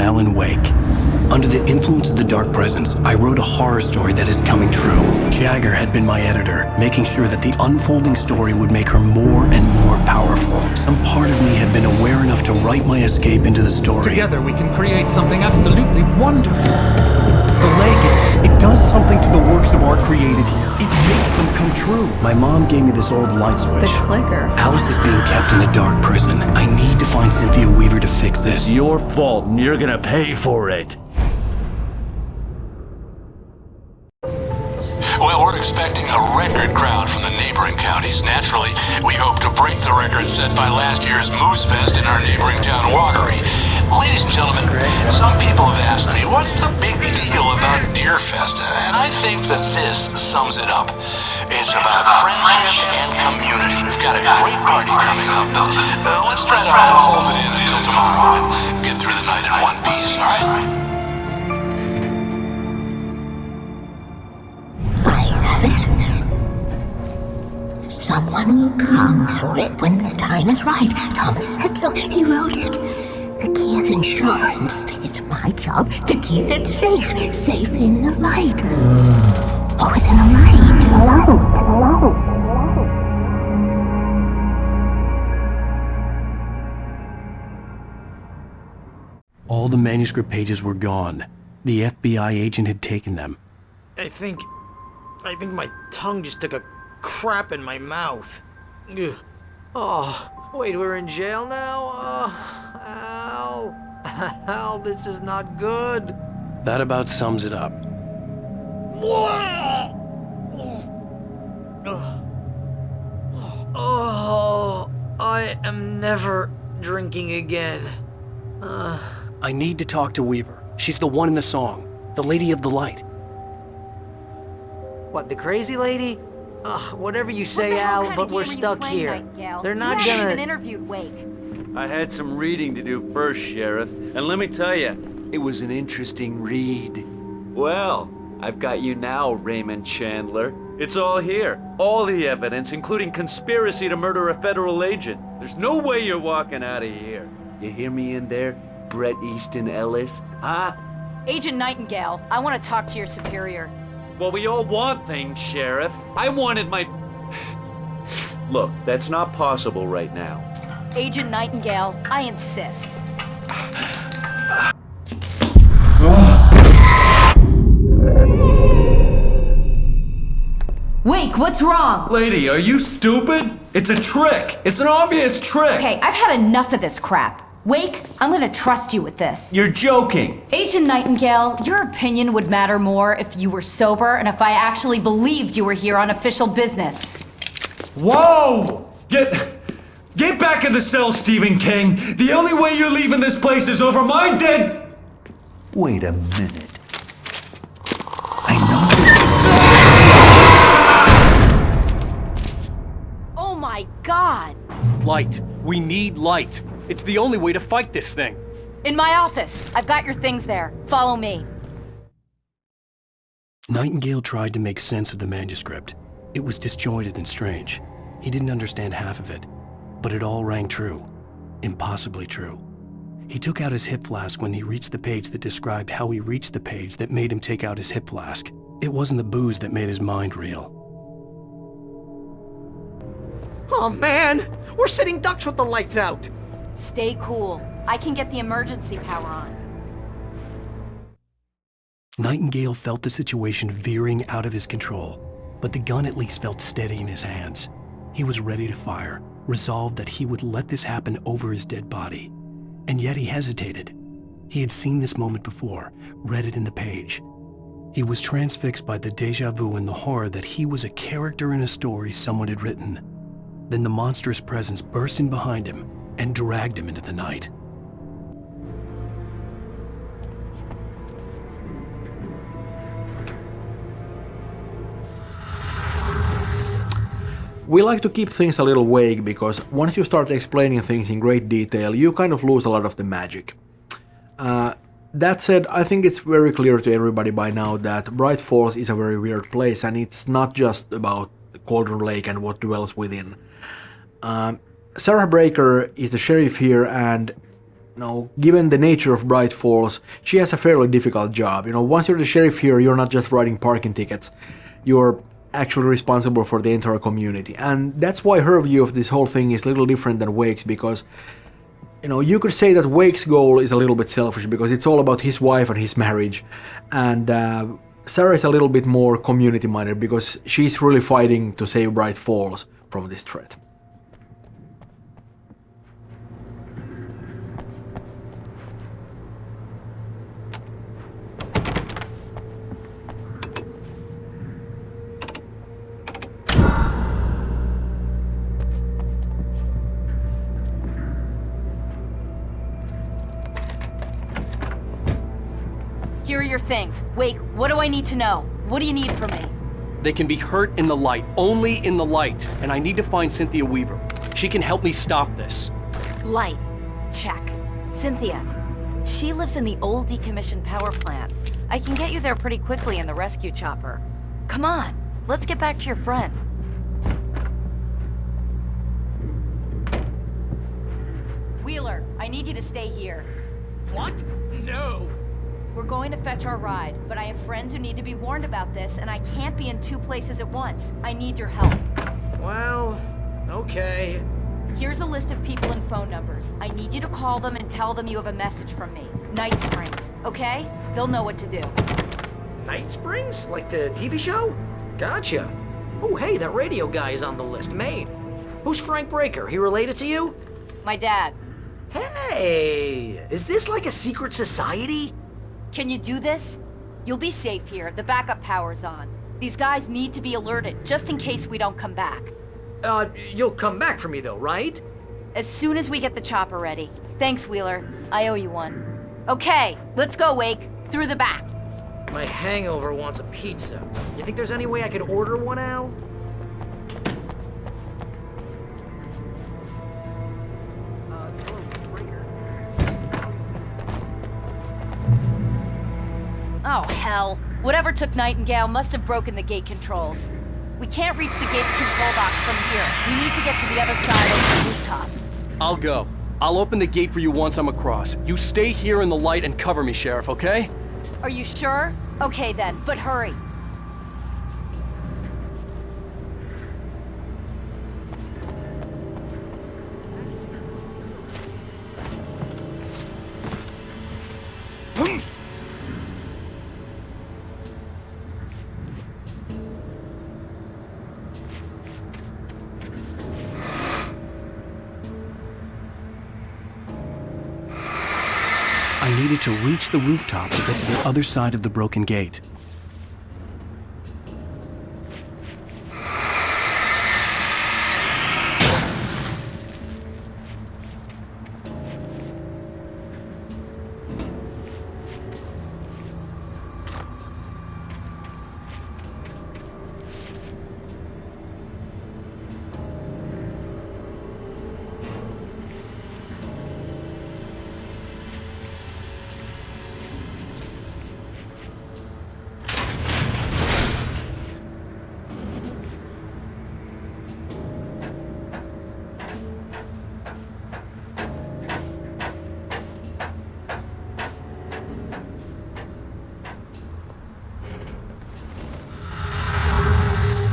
Alan Wake. Under the influence of the dark presence, I wrote a horror story that is coming true. Jagger had been my editor, making sure that the unfolding story would make her more and more powerful. Some part of me had been aware enough to write my escape into the story. Together we can create something absolutely wonderful. The lake, it does something to the works of art created here. It makes them come true. My mom gave me this old light switch. The clicker. Alice is being kept in a dark prison. I need to find Cynthia Weaver to fix this. It's your fault and you're gonna pay for it. Well, we're expecting a record crowd from the neighboring counties. Naturally, we hope to break the record set by last year's Moose Fest in our neighboring town, Walkery. Ladies and gentlemen, some people have asked me, what's the big deal about Deer Fest? And I think that this sums it up. It's about friendship and community. We've got a great party coming up. Let's try to hold it in until tomorrow and get through the night in one piece, all right? Someone will come for it when the time is right. Thomas said so. He wrote it. The key is insurance. It's my job to keep it safe. Safe in the light. Always in the light. All the manuscript pages were gone. The FBI agent had taken them. I think my tongue just took a crap in my mouth. Ugh. Oh, wait, we're in jail now? Oh, Al. Al, this is not good. That about sums it up. Oh, I am never drinking again. I need to talk to Weaver. She's the one in the song. The Lady of the Light. What, the crazy lady? Ugh, whatever you say, Al, but we're stuck here. They're not gonna... even interviewed Wake. I had some reading to do first, Sheriff, and let me tell you, it was an interesting read. Well, I've got you now, Raymond Chandler. It's all here. All the evidence, including conspiracy to murder a federal agent. There's no way you're walking out of here. You hear me in there, Bret Easton Ellis? Huh? Agent Nightingale, I want to talk to your superior. Well, we all want things, Sheriff. I wanted my... Look, that's not possible right now. Agent Nightingale, I insist. Wake, what's wrong? Lady, are you stupid? It's a trick. It's an obvious trick. Okay, I've had enough of this crap. Wake, I'm gonna trust you with this. You're joking. Agent Nightingale, your opinion would matter more if you were sober and if I actually believed you were here on official business. Whoa! Get back in the cell, Stephen King. The only way you're leaving this place is over my dead... Wait a minute. Oh my God! Light. We need light. It's the only way to fight this thing. In my office. I've got your things there. Follow me. Nightingale tried to make sense of the manuscript. It was disjointed and strange. He didn't understand half of it, but it all rang true. Impossibly true. He took out his hip flask when he reached the page that described how he reached the page that made him take out his hip flask. It wasn't the booze that made his mind reel. Oh man, we're sitting ducks with the lights out. Stay cool. I can get the emergency power on. Nightingale felt the situation veering out of his control, but the gun at least felt steady in his hands. He was ready to fire, resolved that he would let this happen over his dead body. And yet he hesitated. He had seen this moment before, read it in the page. He was transfixed by the déjà vu and the horror that he was a character in a story someone had written. Then the monstrous presence burst in behind him and dragged him into the night. We like to keep things a little vague because once you start explaining things in great detail, you kind of lose a lot of the magic. That said, I think it's very clear to everybody by now that Bright Falls is a very weird place, and it's not just about Cauldron Lake and what dwells within. Sarah Breaker is the sheriff here, and given the nature of Bright Falls, she has a fairly difficult job. Once you're the sheriff here, you're not just writing parking tickets. You're actually responsible for the entire community. And that's why her view of this whole thing is a little different than Wake's, because, you could say that Wake's goal is a little bit selfish because it's all about his wife and his marriage. And Sarah is a little bit more community-minded because she's really fighting to save Bright Falls from this threat. Here are your things. Wake, what do I need to know? What do you need from me? They can be hurt in the light, only in the light. And I need to find Cynthia Weaver. She can help me stop this. Light. Check. Cynthia. She lives in the old decommissioned power plant. I can get you there pretty quickly in the rescue chopper. Come on, let's get back to your friend. Wheeler, I need you to stay here. What? No. We're going to fetch our ride, but I have friends who need to be warned about this, and I can't be in two places at once. I need your help. Well, okay. Here's a list of people and phone numbers. I need you to call them and tell them you have a message from me. Night Springs, okay? They'll know what to do. Night Springs? Like the TV show? Gotcha. Oh, hey, that radio guy is on the list. Maine. Who's Frank Breaker? He related to you? My dad. Hey, is this like a secret society? Can you do this? You'll be safe here. The backup power's on. These guys need to be alerted, just in case we don't come back. You'll come back for me though, right? As soon as we get the chopper ready. Thanks, Wheeler. I owe you one. Okay, let's go, Wake. Through the back. My hangover wants a pizza. You think there's any way I could order one, Al? Oh, hell. Whatever took Nightingale must have broken the gate controls. We can't reach the gate's control box from here. We need to get to the other side of the rooftop. I'll go. I'll open the gate for you once I'm across. You stay here in the light and cover me, Sheriff, okay? Are you sure? Okay then, but hurry. I needed to reach the rooftop to get to the other side of the broken gate.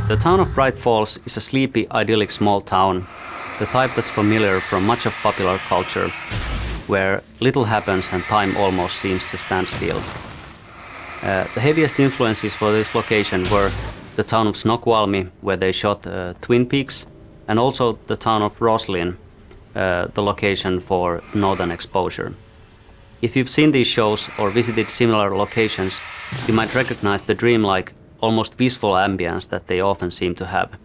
The town of Bright Falls is a sleepy, idyllic small town, the type that's familiar from much of popular culture, where little happens and time almost seems to stand still. The heaviest influences for this location were the town of Snoqualmie, where they shot Twin Peaks, and also the town of Roslyn, the location for Northern Exposure. If you've seen these shows or visited similar locations, you might recognize the dreamlike, almost peaceful ambience that they often seem to have.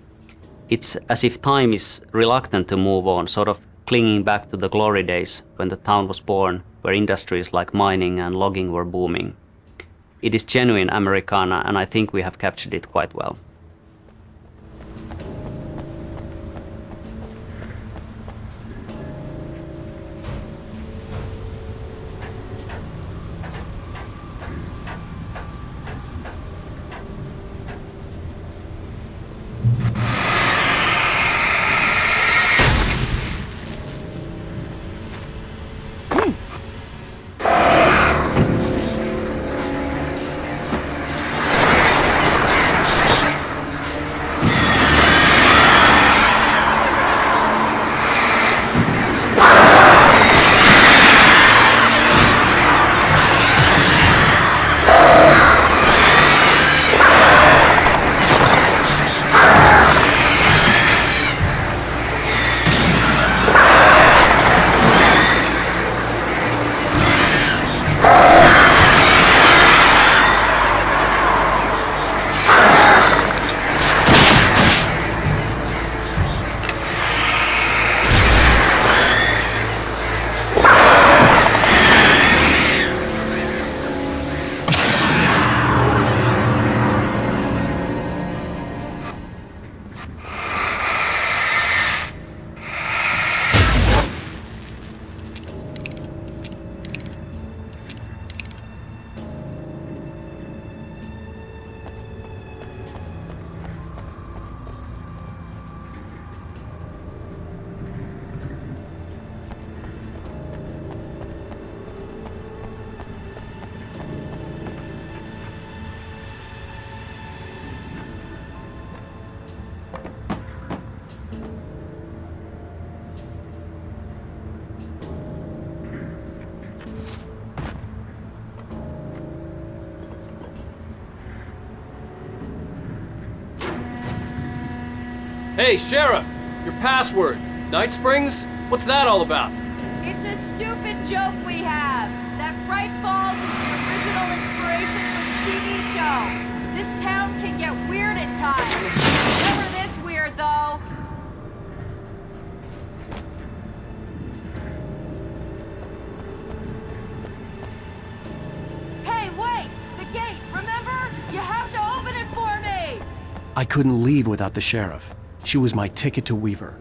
It's as if time is reluctant to move on, sort of clinging back to the glory days when the town was born, where industries like mining and logging were booming. It is genuine Americana, and I think we have captured it quite well. Hey, Sheriff! Your password. Night Springs? What's that all about? It's a stupid joke we have. That Bright Falls is the original inspiration for the TV show. This town can get weird at times. Never this weird, though. Hey, wait! The gate, remember? You have to open it for me! I couldn't leave without the sheriff. She was my ticket to Weaver.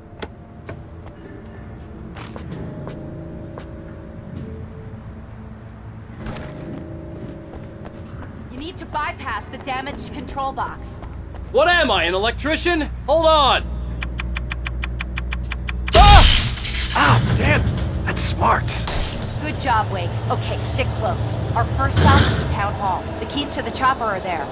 You need to bypass the damaged control box. What am I, an electrician? Hold on! Ah, damn! That's smarts! Good job, Wake. Okay, stick close. Our first stop is the town hall. The keys to the chopper are there.